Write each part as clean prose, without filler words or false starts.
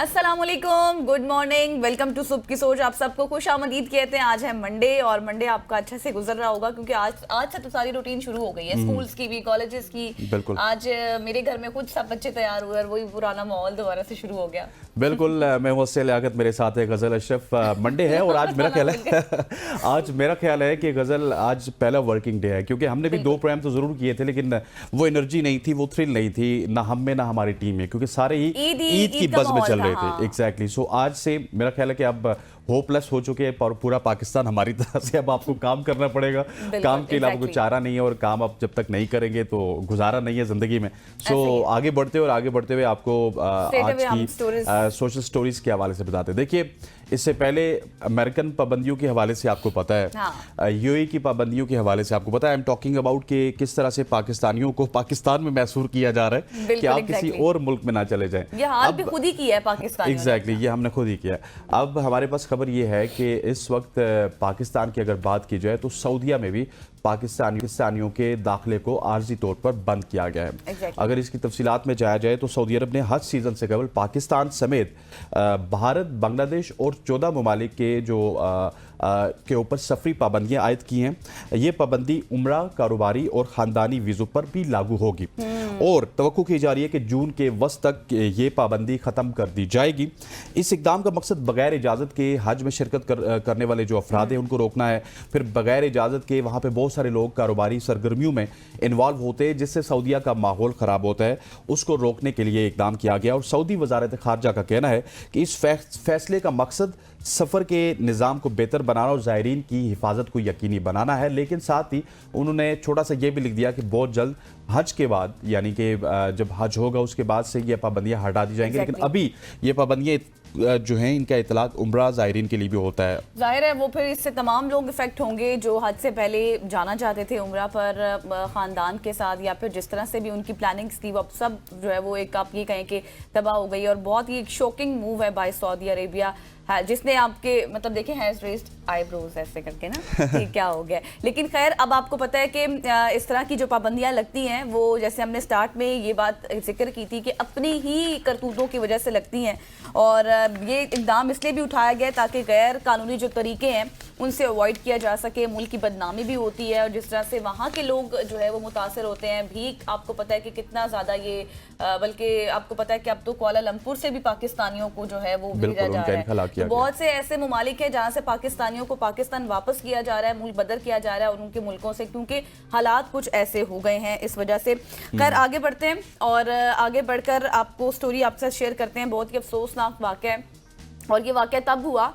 अस्सलामुअलैकुम, good morning, welcome to सुबह की सोच। आप सबको खुश आमदीद कहते हैं। आज है मंडे और मंडे आपका अच्छे से गुजर रहा होगा क्योंकि आज से तो सारी रूटीन शुरू हो गई है, स्कूल्स की भी, कॉलेजेस की। बिल्कुल। आज मेरे घर में खुद सब बच्चे तैयार हुए और वही पुराना माहौल दोबारा से शुरू हो गया। बिल्कुल, मैं हूं लियाकत, मेरे साथ है गजल अशरफ। मंडे है और आज मेरा ख्याल है कि गजल आज पहला वर्किंग डे है क्योंकि हमने भी 2 प्रोग्राम तो जरूर किए थे लेकिन वो एनर्जी नहीं थी, वो थ्रिल नहीं थी, ना हम में ना हमारी टीम में, क्योंकि सारे ही ईद की बज़ में चल रहे थे। एग्जैक्टली। सो आज से मेरा ख्याल है कि अब होपलेस हो चुके हैं और पूरा पाकिस्तान हमारी तरफ से अब आपको काम करना पड़ेगा। काम के अलावा कुछ चारा नहीं है और काम आप जब तक नहीं करेंगे तो गुजारा नहीं है जिंदगी में। सो आगे बढ़ते हुए आपको आज की सोशल स्टोरीज के हवाले से बताते हैं। देखिए, इससे पहले अमेरिकन पाबंदियों के हवाले से आपको पता है, यूएई की पाबंदियों के हवाले से आपको पता है, आई एम टॉकिंग अबाउट कि किस तरह से पाकिस्तानियों को पाकिस्तान में महसूर किया जा रहा है कि आप किसी और मुल्क में ना चले जाएं। ये हाल भी खुद ही किया है पाकिस्तान। एग्जैक्टली, ये हमने खुद ही किया। अब हमारे पास खबर ये है कि इस वक्त पाकिस्तान की अगर बात की जाए तो सऊदीया में भी पाकिस्तानियों के दाखिले को आर्जी तौर पर बंद किया गया है। अगर इसकी तफसीलात में जाया जाए तो सऊदी अरब ने हज सीजन से कबल पाकिस्तान समेत भारत, बांग्लादेश और 14 ममालिक के ऊपर सफरी पाबंदियां आयद की हैं। ये पाबंदी उम्रा, कारोबारी और ख़ानदानी वीज़ों पर भी लागू होगी और तवक्को की जा रही है कि जून के वस्त तक ये पाबंदी ख़त्म कर दी जाएगी। इस इक़दाम का मकसद बगैर इजाज़त के हज में शिरकत करने वाले जो अफराद हैं उनको रोकना है। फिर बगैर इजाज़त के वहाँ पर बहुत सारे लोग कारोबारी सरगर्मियों में इन्वॉल्व होते हैं जिससे सऊदीया का माहौल ख़राब होता है, उसको रोकने के लिए इक़दाम किया गया। और सऊदी वज़ारत ख़ारजा का कहना है कि इस फैसले का मकसद सफ़र के निज़ाम को बेहतर बनाना और ज़ायरीन की हिफाजत को यकीनी बनाना है। लेकिन साथ ही उन्होंने छोटा सा ये भी लिख दिया कि बहुत जल्द हज के बाद, यानी कि जब हज होगा उसके बाद से ये पाबंदियां हटा दी जाएंगी। लेकिन अभी ये पाबंदियां जो हैं इनका इतलाक उम्रा ज़ायरीन के लिए भी होता है। जाहिर है वो फिर इससे तमाम लोग इफेक्ट होंगे जो हज से पहले जाना चाहते थे उम्रा पर ख़ानदान के साथ, या फिर जिस तरह से भी उनकी प्लानिंग्स थी वो अब सब जो है वो एक आप ये कहें कि तबाह हो गई। और बहुत ही एक शॉकिंग मूव है बाय सऊदी अरेबिया, जिसने आपके मतलब देखे हैज़ रेज्ड आईब्रोज ऐसे करके ना कि क्या हो गया। लेकिन खैर अब आपको पता है कि इस तरह की जो पाबंदियां लगती हैं वो, जैसे हमने स्टार्ट में ये बात जिक्र की थी कि अपनी ही करतूतों की वजह से लगती हैं और ये इक़दाम इसलिए भी उठाया गया ताकि गैर कानूनी जो तरीके हैं उनसे अवॉइड किया जा सके। मुल्क की बदनामी भी होती है और जिस तरह से वहाँ के लोग जो है वो मुतासर होते हैं। भीख आपको पता है कि कितना ज़्यादा ये बल्कि आपको पता है कि अब तो कुआलालंपुर से भी पाकिस्तानियों को जो है वो भेजा जा रहा है। तो बहुत से ऐसे ममालिक हैं जहाँ से पाकिस्तानियों को पाकिस्तान वापस किया जा रहा है, मुल्क बदर किया जा रहा है और उनके मुल्कों से, क्योंकि हालात कुछ ऐसे हो गए हैं इस वजह से। खैर आगे बढ़ते हैं और आगे बढ़कर आपको स्टोरी आपसे शेयर करते हैं। बहुत ही अफसोसनाक वाक़या है और ये वाक़या तब हुआ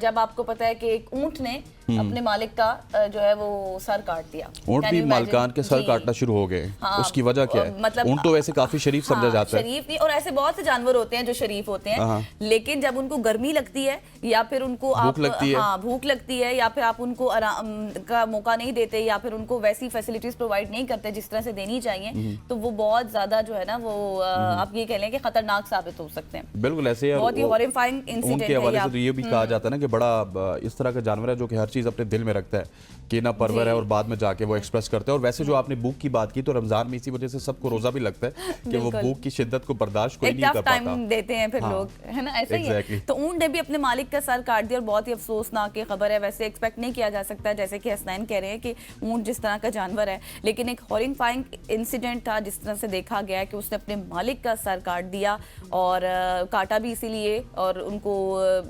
जब आपको पता है कि एक ऊंट ने अपने मालिक का जो है वो सर काट दिया। ऊंट भी मालिकान के सर काटना शुरू हो गए। उसकी वजह क्या है? मतलब ऊंट तो वैसे काफी शरीफ समझा जाता है। शरीफ नहीं, और ऐसे बहुत से जानवर होते हैं जो शरीफ होते हैं, लेकिन जब उनको गर्मी लगती है या फिर उनको भूख लगती है या फिर आप उनको आराम का मौका नहीं देते या फिर उनको वैसी फैसिलिटीज प्रोवाइड नहीं करते जिस तरह से देनी चाहिए, तो वो बहुत ज्यादा जो है ना वो आप ये कह लें कि खतरनाक साबित हो सकते हैं। बिल्कुल ऐसे बहुत ही हॉरिफाइंग इंसिडेंट है। हवाले से तो ये भी कहा जाता है ना कि बड़ा इस तरह का जानवर है जो कि हर चीज अपने दिल में रखता है कि ना परवर है और बाद में जाके वो एक्सप्रेस करते हैं। और वैसे जो आपने भूख की बात की तो रमजान में इसी वजह से सबको रोजा भी लगता है कि वो भूख की शिद्दत को बर्दाश्त कोई नहीं कर पाता, देते हैं फिर लोग, है ना, ऐसा ही है। तो ऊंट ने भी अपने मालिक का सर काट दिया और बहुत ही अफसोसनाक खबर है। वैसे एक्सपेक्ट नहीं किया जा सकता, जैसे कि हसनैन कह रहे हैं कि ऊंट जिस तरह का जानवर है, लेकिन एक हॉरिफाइंग इंसिडेंट था जिस तरह से देखा गया कि उसने अपने मालिक का सर काट दिया और काटा भी इसीलिए और उनको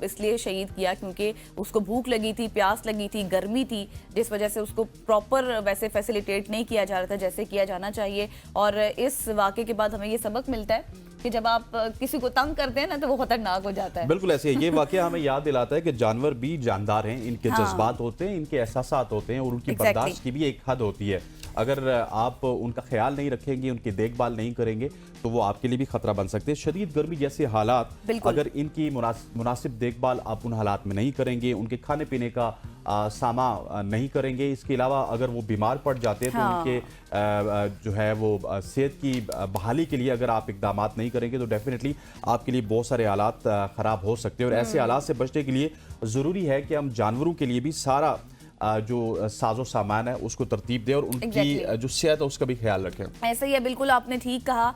इसलिए शहीद किया क्योंकि उसको भूख लगी थी, प्यास लगी थी, गर्मी थी, जिस वजह से उसको प्रॉपर वैसे फैसिलिटेट नहीं किया जा रहा था जैसे किया जाना चाहिए। और इस वाक़े के बाद हमें ये सबक मिलता है कि जब आप किसी को तंग करते हैं ना तो वो खतरनाक हो जाता है। बिल्कुल ऐसे ये वाकया हमें याद दिलाता है कि जानवर भी जानदार हैं, इनके जज्बात होते हैं, इनके एहसासात होते हैं और उनकी बर्दाश्त की भी एक हद होती है। अगर आप उनका ख्याल नहीं रखेंगे, उनकी देखभाल नहीं करेंगे तो वो आपके लिए भी खतरा बन सकते हैं। शदीद गर्मी जैसे हालात, अगर इनकी मुनासिब देखभाल आप उन हालात में नहीं करेंगे, उनके खाने पीने का सामा नहीं करेंगे, इसके अलावा अगर वो बीमार पड़ जाते हैं तो उनके जो है वो सेहत की बहाली के लिए अगर आप इकदाम नहीं करेंगे तो डेफिनेटली आपके लिए बहुत सारे हालात ख़राब हो सकते हैं। और ऐसे हालात से बचने के लिए ज़रूरी है कि हम जानवरों के लिए भी सारा जो साजो सामान है उसको तरतीब दें और उनकी जो सेहत है उसका भी ख्याल रखें। ऐसा ही है, बिल्कुल आपने ठीक कहा।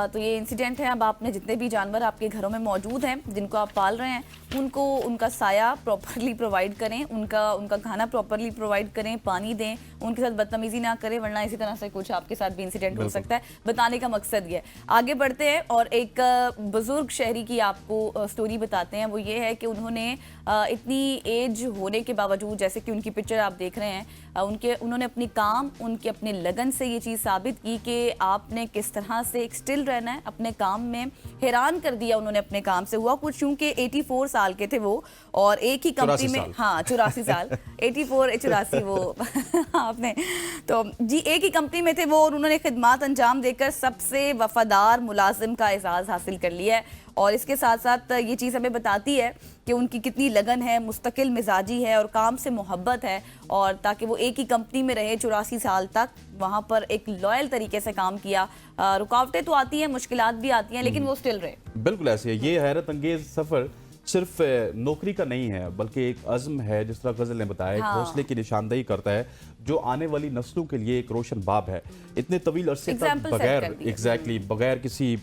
तो ये इंसिडेंट है। अब आपने जितने भी जानवर आपके घरों में मौजूद हैं जिनको आप पाल रहे हैं उनको उनका साया प्रॉपरली प्रोवाइड करें, उनका खाना प्रॉपरली प्रोवाइड करें, पानी दें, उनके साथ बदतमीजी ना करें, वरना इसी तरह से कुछ आपके साथ भी इंसिडेंट हो सकता है। बताने का मकसद ये है। आगे बढ़ते हैं और एक बुजुर्ग शहरी की आपको स्टोरी बताते हैं। वो ये है कि उन्होंने इतनी एज होने के बावजूद, जैसे कि उनकी पिक्चर आप देख रहे हैं, उन्होंने उनके अपने लगन से ये चीज़ साबित की कि आपने किस तरह से एक स्टिल रहना है अपने काम में। हैरान कर दिया उन्होंने अपने काम से। हुआ कुछ यूं कि 84 साल के थे वो और एक ही कंपनी में, हाँ 84 साल 84 वो आपने तो जी एक ही कंपनी में थे वो और उन्होंने खिदमत अंजाम देकर सबसे वफादार मुलाजिम का एजाज़ हासिल कर लिया है। और इसके साथ साथ ये चीज़ हमें बताती है कि उनकी कितनी लगन है, मुस्तकिल मिजाजी है और काम से मोहब्बत है, और ताकि वो एक ही कंपनी में रहे 84 साल तक, वहाँ पर एक लॉयल तरीके से काम किया। रुकावटें तो आती हैं, मुश्किलात भी आती हैं, लेकिन वो स्टिल रहे। बिल्कुल ऐसे है। ये हैरत अंगेज सफ़र सिर्फ नौकरी का नहीं है बल्कि एक अज़्म है, जिस तरह गज़ल ने बताया, एक हौसले की निशानदेही करता है जो आने वाली नस्लों के लिए एक रोशन बाब है। इतने तवील अरसे तक बगैर किसी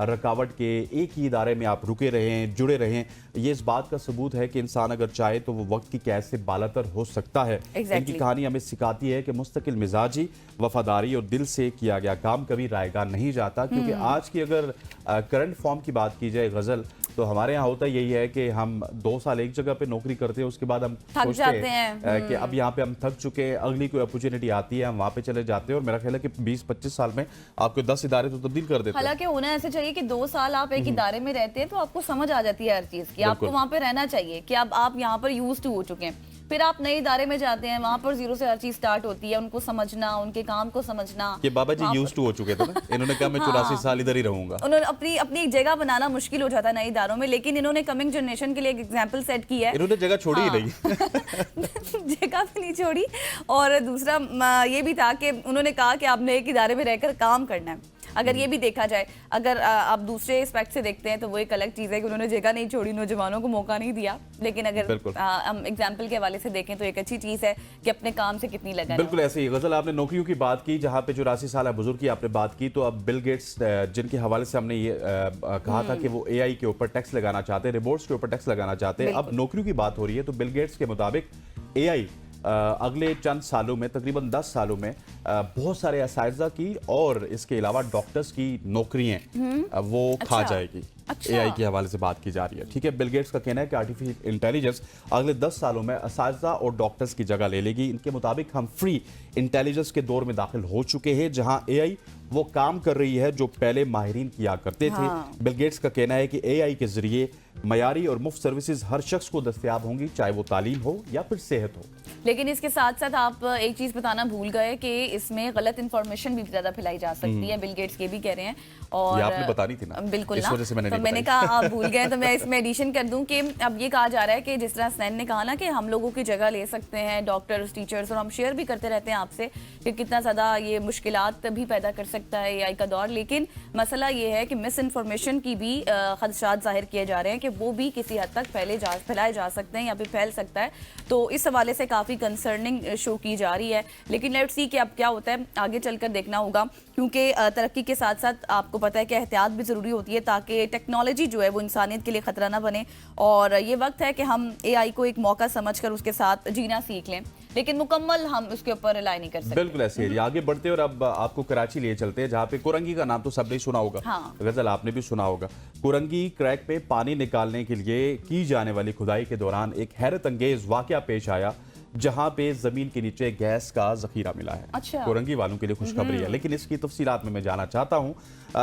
रुकावट के एक ही इदारे में आप रुके रहें, जुड़े रहें, ये इस बात का सबूत है कि इंसान अगर चाहे तो वो वक्त की कैद से बालातर हो सकता है। इनकी कहानी हमें सिखाती है कि मुस्तकिल मिजाजी, वफादारी और दिल से किया गया काम कभी रायगार नहीं जाता। क्योंकि आज की अगर करंट फॉर्म की बात की जाए गज़ल, तो हमारे यहाँ होता यही है कि हम 2 साल एक जगह पे नौकरी करते हैं, उसके बाद हम सोचते हैं कि अब यहाँ पे हम थक चुके हैं, अगली कोई अपॉर्चुनिटी आती है, हम वहाँ पे चले जाते हैं। और मेरा ख्याल है कि 20-25 साल में आपको 10 इदारे तो तब्दील कर देते हैं। हालांकि होना ऐसे चाहिए कि 2 साल आप एक इदारे में रहते हैं तो आपको समझ आ जाती है हर चीज़ की, आपको वहाँ पे रहना चाहिए कि अब आप यहाँ पर यूज्ड टू हो चुके हैं। फिर आप नए इदारे में जाते हैं, वहाँ पर जीरो से हर चीज स्टार्ट होती है, उनको समझना, उनके काम को समझना। ये बाबा जी यूज्ड टू हो चुके थे ना, इन्होंने कहा मैं 84 साल इधर ही रहूंगा। उन्होंने अपनी एक जगह बनाना मुश्किल हो जाता है नए इदारों में, लेकिन इन्होंने कमिंग जनरेशन के लिए एक एग्जाम्पल सेट की है। इन्होंने जगह छोड़ी ही नहीं जगह भी नहीं छोड़ी। और दूसरा ये भी था कि उन्होंने कहा कि आपने एक इदारे में रहकर काम करना है। अगर ये भी देखा जाए, अगर आप दूसरे एस्पेक्ट से देखते हैं तो वो एक अलग चीज़ है कि उन्होंने जगह नहीं छोड़ी, नौजवानों को मौका नहीं दिया। लेकिन अगर हम एग्जाम्पल के हवाले से देखें तो एक अच्छी चीज़ है कि अपने काम से कितनी लगन। बिल्कुल ऐसे ही। गजल, आपने नौकरियों की बात की, जहाँ पे 84 साल बुजुर्ग की आपने बात की, तो अब बिल गेट्स जिनके हवाले से हमने ये कहा था कि वो AI के ऊपर टैक्स लगाना चाहते हैं, रिबोट्स के ऊपर टैक्स लगाना चाहते हैं, अब नौकरियों की बात हो रही है। तो बिल गेट्स के मुताबिक AI अगले चंद सालों में, तकरीबन 10 सालों में, बहुत सारे असाइज़ा की और इसके अलावा डॉक्टर्स की नौकरियां वो खा जाएगी। AI के हवाले से बात की जा रही है। ठीक है, बिल गेट्स का कहना है कि आर्टिफिशियल इंटेलिजेंस अगले 10 सालों में असाइज़ा और डॉक्टर्स की जगह ले लेगी। इनके मुताबिक हम फ्री इंटेलिजेंस के दौर में दाखिल हो चुके हैं, जहां AI वो काम कर रही है जो पहले माहिरीन किया करते थे। बिल गेट्स का कहना है कि AI के जरिए मयारी और मुफ्त सर्विसेज हर शख्स को दस्तयाब होंगी, चाहे वो तालीम हो या फिर सेहत हो। लेकिन इसके साथ साथ आप एक चीज़ बताना भूल गए कि इसमें गलत इन्फॉर्मेशन भी ज़्यादा फैलाई जा सकती है। बिल गेट्स ये भी कह रहे हैं, और ये आपने बतानी थी ना, बिल्कुल इस वजह से मैंने कहा आप भूल गए, तो मैं इसमें एडिशन कर दूं कि अब ये कहा जा रहा है कि जिस तरह सैन ने कहा ना कि हम लोगों की जगह ले सकते हैं डॉक्टर्स, टीचर्स, और हम शेयर भी करते रहते हैं आपसे कि कितना ज़्यादा ये मुश्किलात भी पैदा कर सकता है AI का दौर। लेकिन मसला ये है कि मिस इन्फॉर्मेशन की भी खदशात जाहिर किए जा रहे हैं कि वो भी किसी हद तक फैलाए जा सकते हैं या फिर फैल सकता है। तो इस हवाले से काफ़ी कंसर्निंग शो की जा रही है। लेकिन लेट्स सी कि अब क्या होता है, आगे चलकर देखना होगा, क्योंकि तरक्की के साथ साथ आपको पता है कि एहतियात भी ज़रूरी होती है ताकि टेक्नोलॉजी जो है वो इंसानियत के लिए ख़तरा ना बने। और ये वक्त है कि हम AI को एक मौका समझकर उसके साथ जीना सीख लें, लेकिन मुकम्मल हम उसके ऊपर रिलाई नहीं कर सकते। बिल्कुल ऐसे ही। आगे बढ़ते और अब आपको कराची ले चलते हैं, जहाँ पे कुरंगी का नाम तो सबने सुना होगा। हाँ। गजल, आपने भी सुना होगा। कुरंगी क्रैक पे पानी निकालने के लिए की जाने वाली खुदाई के दौरान एक हैरत अंगेज वाकया पेश आया, जहां पे जमीन के नीचे गैस का जखीरा मिला है। अच्छा। कुरंगी वालों के लिए खुशखबरी है, लेकिन इसकी तफसीलात में मैं जाना चाहता हूं।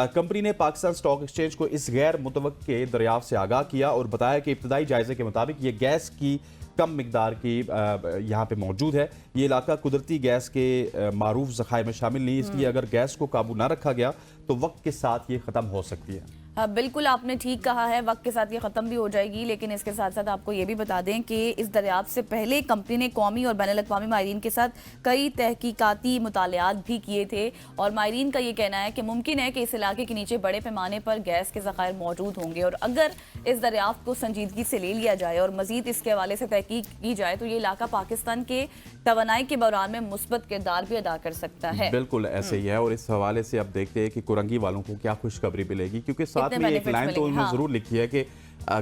कंपनी ने पाकिस्तान स्टॉक एक्सचेंज को इस गैर मुतवक्के दरियाफ्त से आगाह किया और बताया कि इब्तदाई जायजे के मुताबिक ये गैस की कम मिकदार की यहाँ पे मौजूद है। ये इलाका कुदरती गैस के मारूफ ज़खायर में शामिल नहीं, इसलिए अगर गैस को काबू ना रखा गया तो वक्त के साथ ये ख़त्म हो सकती है। हाँ, बिल्कुल आपने ठीक कहा है। वक्त के साथ ये ख़त्म भी हो जाएगी, लेकिन इसके साथ साथ आपको ये भी बता दें कि इस दरियाफ्त से पहले कंपनी ने कौमी और बैनुल-अक़वामी माहिरीन के साथ कई तहकीकाती मुतालियात भी किए थे और माहिरीन का ये कहना है कि मुमकिन है कि इस इलाके के नीचे बड़े पैमाने पर गैस के ज़खायर मौजूद होंगे और अगर इस दरियाफ्त को संजीदगी से ले लिया जाए और मज़ीद इसके हवाले से तहकीक की जाए तो ये इलाका पाकिस्तान के तवानाई के बहरान में मुस्बत किरदार भी अदा कर सकता है। बिल्कुल ऐसे ही है और इस हवाले से अब देखते हैं कि कुरंगी वालों को क्या खुशखबरी मिलेगी, क्योंकि साथ में एक लाइन तो उन्होंने जरूर लिखी है कि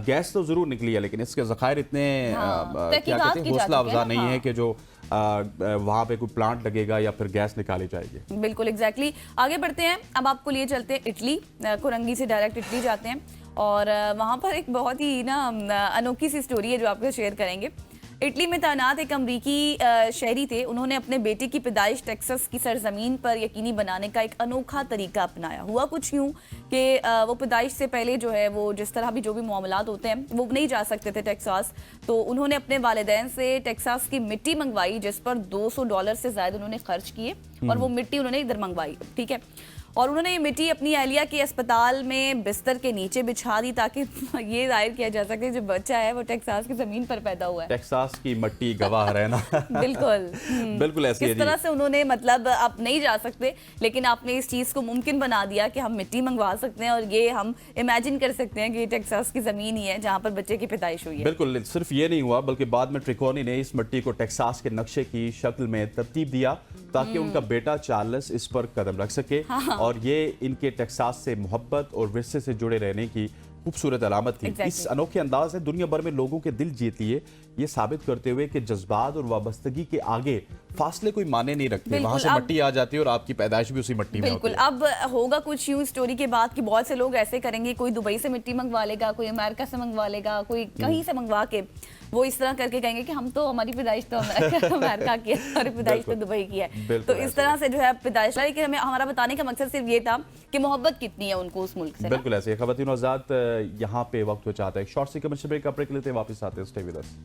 गैस तो जरूर निकली है लेकिन इसके ज़खायर इतने क्या कहते हैं हौसला अफजा नहीं है कि जो वहां पे कोई प्लांट लगेगा या फिर गैस निकाली जाएगी। बिल्कुल एग्जैक्टली। आगे बढ़ते हैं, अब आपको लिए चलते हैं इटली। कुरंगी से डायरेक्ट इटली जाते हैं और वहां पर एक बहुत ही अनोखी सी स्टोरी है जो आपको शेयर करेंगे। इटली में तैनात एक अमरीकी शहरी थे। उन्होंने अपने बेटे की पैदाइश टेक्सास की सरजमीन पर यकीनी बनाने का एक अनोखा तरीका अपनाया। हुआ कुछ यूँ कि वो पैदाइश से पहले जो है वो जिस तरह भी जो भी मामलात होते हैं वो नहीं जा सकते थे टेक्सास, तो उन्होंने अपने वालिदैन से टेक्सास की मिट्टी मंगवाई जिस पर $200 से ज़्यादा उन्होंने खर्च किए और वो मिट्टी उन्होंने इधर मंगवाई, ठीक है। और उन्होंने ये मिट्टी अपनी अहलिया के अस्पताल में बिस्तर के नीचे बिछा दी ताकि ये जाहिर किया जा सके जो बच्चा है वो टेक्सास की जमीन पर पैदा हुआ है। टेक्सास की मट्टी गवाह रहना। बिल्कुल बिल्कुल ऐसे किस तरह से उन्होंने मतलब आप नहीं जा सकते लेकिन आपने इस चीज को मुमकिन बना दिया कि हम मिट्टी मंगवा सकते हैं और ये हम इमेजिन कर सकते हैं कि टेक्सास की जमीन ही है जहाँ पर बच्चे की पैदाइश हुई है। बिल्कुल, सिर्फ ये नहीं हुआ बल्कि बाद में ट्रिकोनी ने इस मिट्टी को टेक्सास के नक्शे की शक्ल में तरतीब दिया ताकि उनका बेटा चार्ल्स इस पर कदम रख सके। हाँ। और ये इनके टेक्सास से मोहब्बत और विरसे से जुड़े रहने की खूबसूरत अलामत थी। इस अनोखे अंदाज ने दुनिया भर में लोगों के दिल जीत लिए, ये साबित करते हुए कि जज्बात और वाबस्तगी के आगे फासले कोई माने नहीं रखते। वहां से मट्टी आ जाती है और आपकी पैदाइश भी उसी मट्टी में होती है। अब होगा कुछ यूं स्टोरी के बाद कि बहुत से लोग ऐसे करेंगे, कोई दुबई से मिट्टी मंगवा लेगा, कोई अमेरिका से मंगवा लेगा, कोई कहीं से मंगवा के वो इस तरह करके कहेंगे कि हम तो हमारी पैदाइश तो अमेरिका की है, हमारी पैदाइश तो दुबई की है। तो इस तरह से जो है पैदाइश, लेकिन हमें हमारा बताने का मकसद सिर्फ ये था कि मोहब्बत कितनी है उनको उस मुल्क से। बिल्कुल ऐसे। ख़वातीन और आज़ाद, यहाँ पे वक्त हो चाहता है एक शॉर्ट सी कमर्शियल ब्रेक का, ब्रेक लेते हैं, वापस आते हैं, स्टे विद अस।